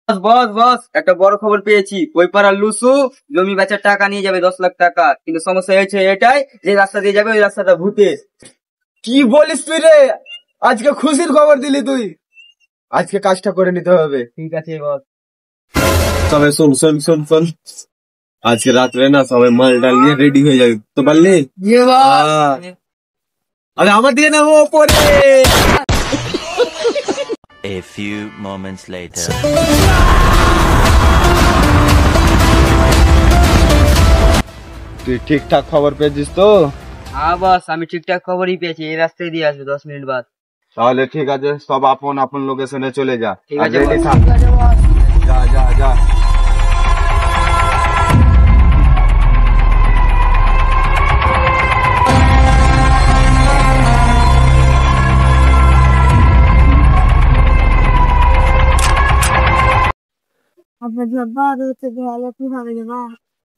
বস বস একটা বড় খবর পেয়েছি। ওই পাড়ার লুসু জমি বেচার টাকা নিয়ে যাবে 10 লাখ টাকা, কিন্তু সমস্যা হয়েছে এটাই যে রাস্তা দিয়ে যাবে ওই রাস্তাটা ভূতে। কি বলিস তুই রে? আজকে খুশির খবর দিলি তুই। আজকে কাজটা করে নিতে হবে। ঠিক আছে বস। সবাই শোন শোন শোন শোন, আজকে রাত্রে না সবাই মাল ডাল নিয়ে রেডি হয়ে যাবে, তো পারলি? আরে আমার দিকে না ও পরে। A few moments later. তুই ঠিকঠাক খবর পেয়েছিস তো? হ্যাঁ বস, আমি ঠিকঠাক খবরই পেয়েছি, এই রাস্তায় দিয়ে আসবে 10 মিনিট বাদ। তাহলে ঠিক আছে, সব আপন আপন লোকেশনে চলে যা। ঠিক আছে ready বস। থাক। যা যা যা।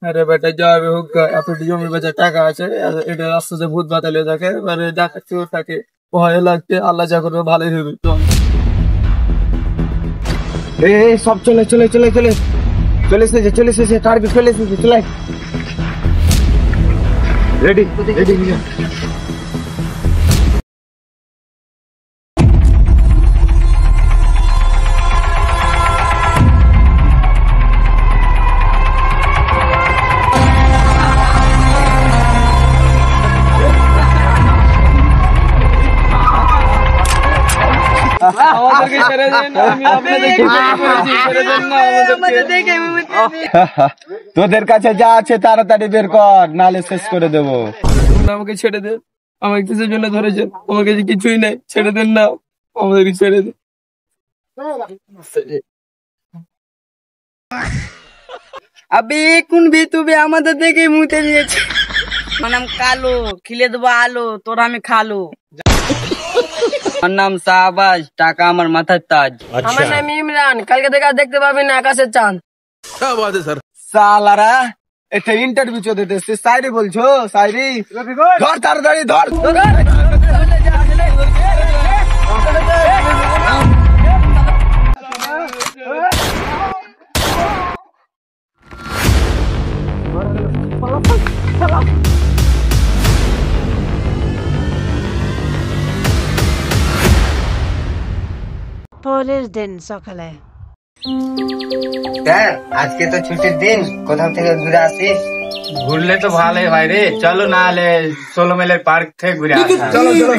আরে বেটা যাবে হোক, এতটি জমি বেচার টাকা আছে, এটা রাস্তাতে ভূত বাতালে থাকে, মানে ডাকাতিও থাকে, ভয় লাগছে। আল্লাহ যা করবে ভালোই হবে। এই সব চলে চলে চলে চলে চলে এসেছে চলে এসেছে, টার্গেট চলে এসেছে, চলে রেডি রেডি। আমাদেরকে ছেড়ে দেন, আমি আপনাদেরকে ছেড়ে দেন না আমাদেরকে। তোদের কাছে যা আছে তাড়াতাড়ি বের কর, নালে শেষ করে দেবো। আমাকে ছেড়ে দেন, আমাকে কিসের জন্য ধরেছেন? আমার কাছে কিছুই নাই, ছেড়ে দেন না, আমাদেরকে ছেড়ে দেন। আবে কোন বেতুবে আমাদের দেখে মুতে দিয়েছে। আমার নাম কালো, খিলে দেবো আলো, তোরা আমি খালো। আমার নাম শাহবাজ, টাকা আমার মাথার তাজ। আমার নাম ইমরান, কালকে থেকে আর দেখতে পাবি না আকাশের চাঁদ। সালারা এটা ইন্টারভিউ চলতে দিচ্ছে, শায়রি বলছো? শায়রি ধর তাড়াতাড়ি ধর। পরের দিন সকালে। স্যার আজকে তো ছুটির দিন, কোথাও থেকে ঘুরে আসিস? ঘুরলে তো ভালোই ভাই রে, চলো না হলে 16 মাইলের পার্ক থেকে ঘুরে আসি। চলো চলো।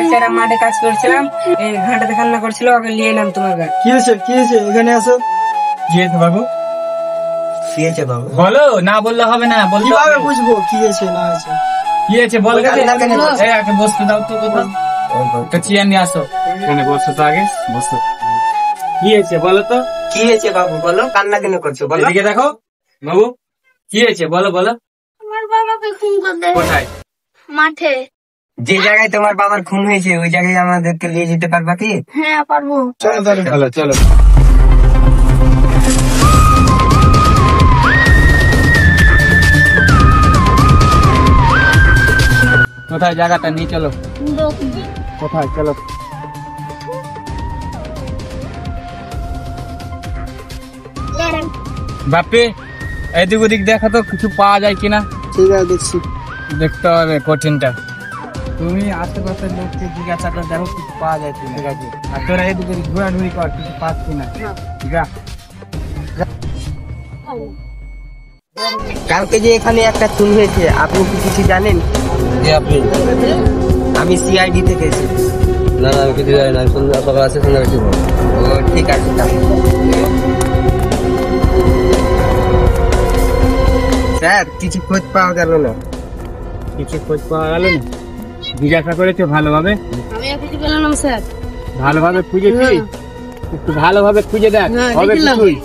স্যার মাঠে কাজ করছিলাম, এই ঘাটাতে খান্না করছিল, ওকে নিয়ে এলাম তোমার কাছে। কি হয়েছে কি হয়েছে? এখানে আসো। কি হয়েছে বাবু? কি হয়েছে বাবু? বলো, না বললে হবে না, বলতে কিভাবে হবে। বুঝবো কি হয়েছে না হয়েছে? কি হয়েছে বল। এই আগে বসতে দাও তো, কোথাও একটা চেয়ার নিয়ে আসো, এখানে বসো তো, আগে বসো। কি হয়েছে বলো তো? কি হয়েছে বাবু বলো, কান্না কেন করছো বলো? এদিকে দেখো বাবু, কি হয়েছে বলো বলো। আমার বাবাকে খুন করতে কোথায়? মাঠে। যে জায়গায় তোমার বাবার খুন হয়েছে ওই জায়গায় আমাদেরকে নিয়ে যেতে পারবা কি? হ্যাঁ পারবো। চলো চলো চলো। কোথায় জায়গাটা নিয়ে চলো। কোথায়? চলো। বাপে এদিক ওদিক দেখা তো, কিছু পাওয়া যায় কিনা। ঠিক আছে দেখছি। দেখতে হবে কঠিনটা। তুমি আশেপাশের লোককে জিজ্ঞাসা করে দেখো কিছু পাওয়া যায় কিনা। ঠিক আছে, আর তোরা এদিকে ঘোরাঘুরি কর, কিছু পাস কিনা। ঠিক আছে। কালকে যে এখানে একটা খুন হয়েছে, আপনি কি কিছু জানেন? আপনি? আমি সিআইডি থেকে এসেছি। না না, আমি কিছু জানি না, সন্ধ্যা সকাল আছে, সন্ধ্যা কিছু। ও ঠিক আছে তাহলে। স্যার কিছু খোঁজ পাওয়া গেল না। কিছু খোঁজ পাওয়া গেল না? জিজ্ঞাসা করেছো ভালোভাবে? আমি আর কিছু পেলাম না স্যার। ভালোভাবে খুঁজেছি, একটু ভালোভাবে খুঁজে দেখ, হবে কিছুই।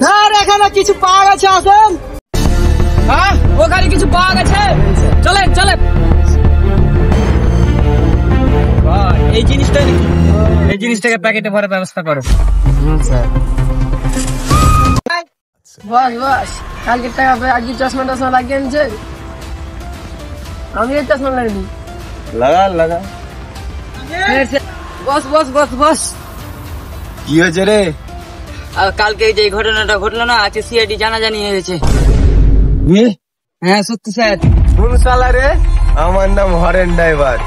স্যার এখানে কিছু পাওয়া গেছে, আসেন। হ্যাঁ ওখানে কিছু পাওয়া গেছে, চলেন চলেন। এই জিনিসটা নাকি? এই জিনিসটাকে প্যাকেটে ভরার ব্যবস্থা করো। বস বস, কালকে টাকা পেয়ে আজকে চশমা টশমা লাগিয়ে আনছে। আমি এই চশমা লাগিয়ে লাগা লাগা। বস বস বস বস, কি হয়েছে রে? কালকে যে ঘটনাটা ঘটলো না, আজকে সিআইডি জানাজানি হয়েছে। হ্যাঁ সত্যি স্যার। কোন শালা রে? আমার নাম হরেন ড্রাইভার।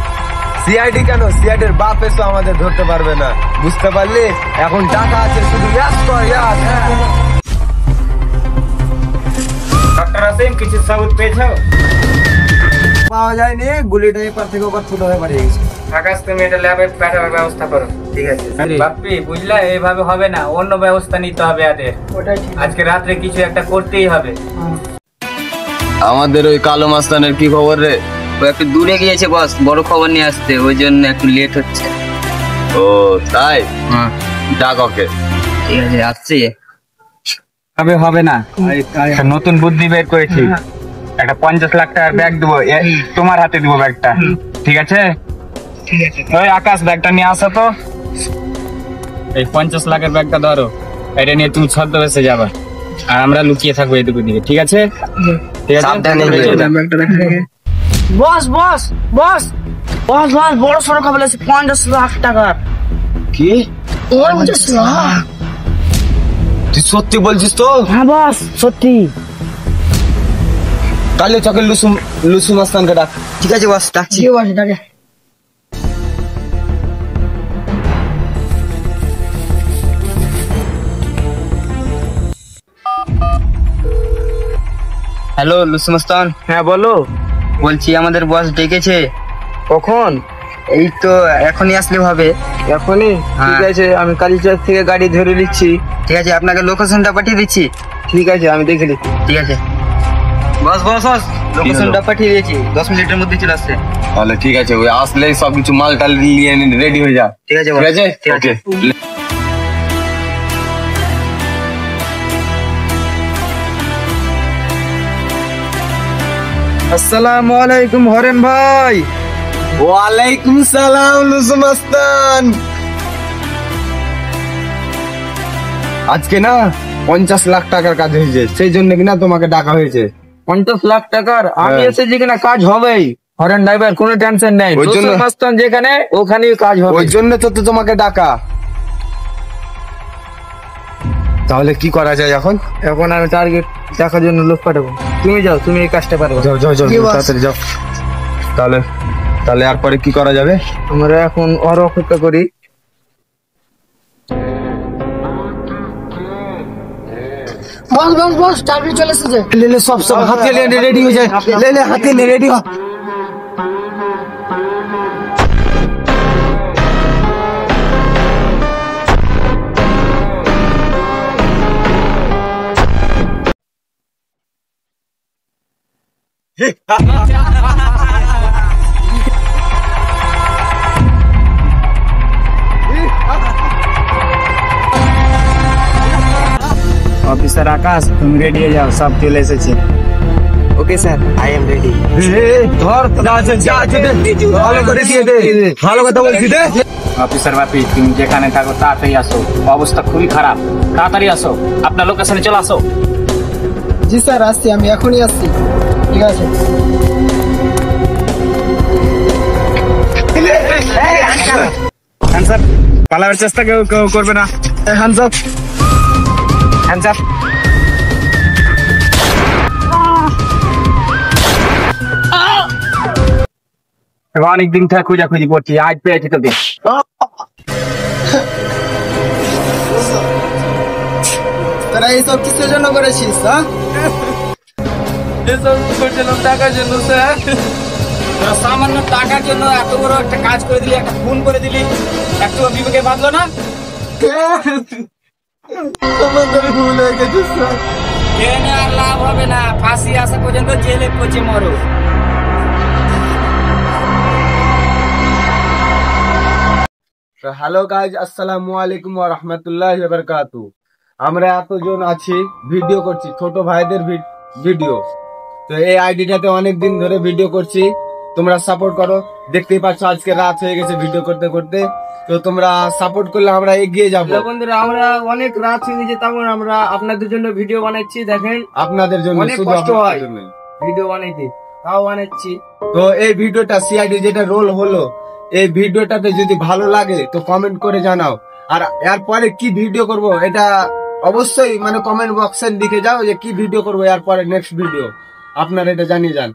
সিআইডি কেন? সিআইডির বাপ এসে আমাদের ধরতে পারবে না, বুঝতে পারলি? এখন টাকা আছে, শুধু ইয়াস কর ইয়াস। ডক্টর আসিম, কিছু সাবুত পেয়েছো? পাওয়া যায়নি, গুলিটা এপার থেকে ওপার ফুটো হয়ে পালিয়ে গেছে। আকাশ, তুমি এটা ল্যাবে পাঠাবার ব্যবস্থা করো। ঠিক আছে। বাপ্পি, বুঝলা, এইভাবে হবে না, অন্য ব্যবস্থা নিতে হবে এদের। আজকে রাত্রে কিছু একটা করতেই হবে। আমাদের ওই কালো মাস্তানের কি খবর রে? ও একটু দূরে গিয়েছে বস, বড় খবর নিয়ে আসতে, ওই জন্য একটু লেট হচ্ছে। ও তাই? হ্যাঁ ডাক ওকে। ঠিক আছে, আসছি। হবে না, একটা নতুন বুদ্ধি বের করেছি। একটা 50 লাখ টাকার ব্যাগ দেবো, তোমার হাতে দিব ব্যাগটা, ঠিক আছে? ওই আকাশ, ব্যাগটা নিয়ে আসো তো। এই 50 লাখের ব্যাগটা ধরো, এটা নিয়ে তুমি ছদ্মবেশে যাবা, আর আমরা লুকিয়ে থাকবো এটুকু দিকে, ঠিক আছে? ঠিক আছে, সাবধানে যেও। বস বস বস বস বস, বড় সড়ো খবর আছে, 50 লাখ টাকার। কি? তুই সত্যি বলছিস তো? হ্যাঁ বস সত্যি। তাহলে চকে লুসু মাস্তানকে ডাক। ঠিক আছে বস, ডাকছি। বস ডাকে। হ্যালো লুসু মাস্তান। হ্যাঁ বলো। বলছি আমাদের বস ডেকেছে। কখন? এই তো এখনই আসলে হবে। এখনই? ঠিক হ্যাঁ। আছে, আমি কালীচক থেকে গাড়ি ধরে নিচ্ছি। ঠিক আছে, আপনাকে লোকেশনটা পাঠিয়ে দিচ্ছি। ঠিক আছে, আমি দেখে নিচ্ছি। ঠিক আছে বস বস বস, লোকেশনটা পাঠিয়ে দিয়েছি, 10 মিনিটের মধ্যে চলে আসছে। তাহলে ঠিক আছে, ওই আসলেই সবকিছু মাল টাল নিয়ে রেডি হয়ে যা। ঠিক আছে বস। ঠিক আছে? ঠিক আছে। ওকে। আসসালামু আলাইকুম হরেন ভাই। ওয়ালাইকুম সালাম লুসু মাস্তান। আজকে না 50 লাখ টাকার কাজ হয়েছে, সেই জন্য কিনা তোমাকে ডাকা হয়েছে। 50 লাখ টাকার? আমি হ্যাঁ। এসেছি কিনা, কাজ হবেই হরেন ড্রাইভার, কোনো টেনশন নেই। ওই জন্য- লুসু মাস্তান যেখানে, ওখানেই কাজ হবে। ওই জন্য তো তোমাকে ডাকা। তাহলে কি করা যায় এখন? এখন আমি টার্গেট দেখার জন্য লোক পাঠাবো। তুমি যাও, তুমি এই কাজটা পারবো। যাও যাও যাও, তাড়াতাড়ি যাও। তাহলে তাহলে আর পরে কি করা যাবে? আমরা এখন ওর অপেক্ষা করি। বস বস বস, টার্গেট চলে এসেছে। ले ले सब सब हाथ ले रेडी हो जाए, ले ले हाथ ले रेडी हो। অফিসার আকাশ, তুমি রেডি হয়ে যাও, সব চলে এসেছে। Okay sir, I am ready. ধর যা আছে দে, ভালো করে দিয়ে দে, ভালো কথা বলছি দে। অফিসার বাপি, তুমি যেখানে থাকো তাড়াতাড়ি আসো, অবস্থা খুবই খারাপ, তাড়াতাড়ি আসো, আপনার লোকেশনে চলে আসো। জি স্যার, আসছি, আমি এখনই আসছি। ঠিক আছে। হ্যান্ডস আপ, পালাবার চেষ্টা কেউ কেউ করবে না। Hands up, hands up. অনেক দিন থেকে খোঁজাখুঁজি করছি, আজ পেয়েছি তোকে। তোরা এইসব কিসের জন্য করেছিস? হ্যাঁ, এসব করছিলাম টাকার জন্য স্যার। তোরা সামান্য টাকার জন্য এত বড় একটা কাজ করে দিলি, একটা খুন করে দিলি, একটু বিবেকে বাঁধলো না? আমাদের ভুল হয়ে গেছে স্যার। জেনে আর লাভ হবে না, ফাঁসি আসা পর্যন্ত জেলে পচে মরো। হ্যালো গাইজ, আসসালামু আলাইকুম ওয়া রাহমাতুল্লাহি ওয়া বারাকাতু। আমরা এতজন আছি, ভিডিও করছি, ছোট ভাইদের ভিডিও। তো এই আইডিটাতে অনেক দিন ধরে ভিডিও করছি, তোমরা সাপোর্ট করো। দেখতেই পাচ্ছ আজকে রাত হয়ে গেছে ভিডিও করতে করতে, তো তোমরা সাপোর্ট করলে আমরা এগিয়ে যাব। বন্ধুরা, আমরা অনেক রাত হয়ে গেছে, তেমন আমরা আপনাদের জন্য ভিডিও বানাচ্ছি। দেখেন, আপনাদের জন্য, অনেক শুধু কষ্ট আপনাদের হয় জন্য। ভিডিও বানাইতে। তাও বানাচ্ছি। তো এই ভিডিওটা সিআইডি যেটা রোল হলো, এই ভিডিওটাতে যদি ভালো লাগে তো কমেন্ট করে জানাও। আর এরপরে কি ভিডিও করব এটা অবশ্যই মানে কমেন্ট বক্সে লিখে যাও যে কি ভিডিও করবো এরপরে নেক্সট ভিডিও, আপনারা এটা জানিয়ে যান।